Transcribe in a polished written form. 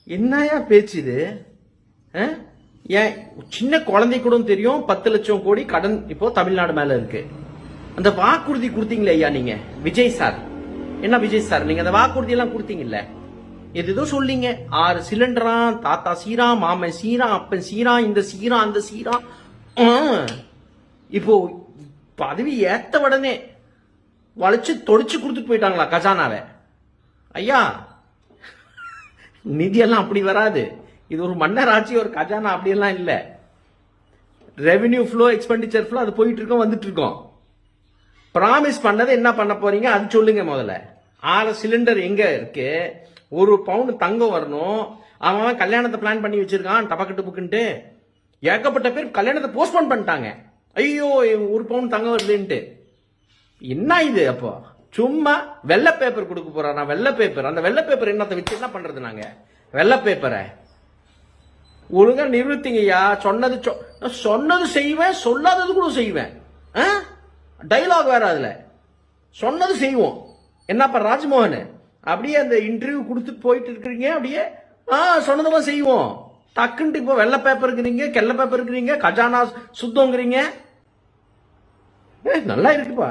என்னையா பேச்சு இது? ஏன் சின்ன குழந்தை கூட தெரியும் 10 லட்சம் கோடி கடன் இப்போ தமிழ்நாடு மேல இருக்கு. அந்த வாக்குறுதி கொடுத்தீங்களே ஐயா நீங்க விஜய் சார், என்ன விஜய் சார் நீங்க அந்த வாக்குறுதி எல்லாம் கொடுத்தீங்கல்ல, எதோ சொல்லிங்க 6 சிலிண்டரா, தாத்தா சீரா, மாமன் சீரா, அப்பன் சீரா, இந்த சீரா அந்த சீரா. இப்போ பதவி ஏத்த உடனே வளைச்சு தொடிச்சு கொடுத்துட்டு போயிட்டாங்களா கஜானாவை? ஐயா நிதியெல்லாம் அப்படி வராது. இது ஒரு மன்னர் ஆட்சி, ஒரு கஜானா அப்படியெல்லாம் இல்ல. ரெவென்யூ ஃப்ளோ, எக்ஸ்பெண்டிச்சர் ஃப்ளோ அது போயிட்டு இருக்கோம் வந்துட்டு இருக்கோம். ப்ராமிஸ் பண்ணதை என்ன பண்ண போறீங்க அது சொல்லுங்க முதல்ல. 6 சிலிண்டர் எங்க இருக்கு? 1 பவுண்ட் தங்கம் வரணும். அவன் கல்யாணத்தை பிளான் பண்ணி வச்சிருக்கான் டபக்கு புக்குன்ட்டு. ஏகப்பட்ட பேர் கல்யாணத்தை போஸ்ட்போன் பண்ணிட்டாங்க. ஐயோ 1 பவுண்ட் தங்கம் வருதுன்ட்டு. என்ன இது? அப்போ சும்மா வெள்ளை பேப்பர் கொடுக்க போறான். வெள்ளை பேப்பர், அந்த வெள்ளை பேப்பர் என்னத்தை வச்சு என்ன பண்றது? நாங்க வெள்ளை பேப்பரை ஒழுங்கா நிறுத்திங்கய்யா. சொன்னது செய்வேன், சொல்லாதது கூட செய்வேன். டைலாக் வேற அதுல. சொன்னது செய்வோம். என்னப்பா ராஜ்மோகன் அப்படியே அந்த இன்டர்வியூ கொடுத்துட்டு போயிட்டு இருக்கிறீங்க. அப்படியே சொன்னதெல்லாம் செய்வோம். டக்குன்ட்டு இப்போ வெள்ளை பேப்பர் இருக்கிறீங்க, கெல்ல பேப்பர் இருக்கிறீங்க, கஜானா சுத்தங்கிறீங்க. நல்லா இருக்குப்பா.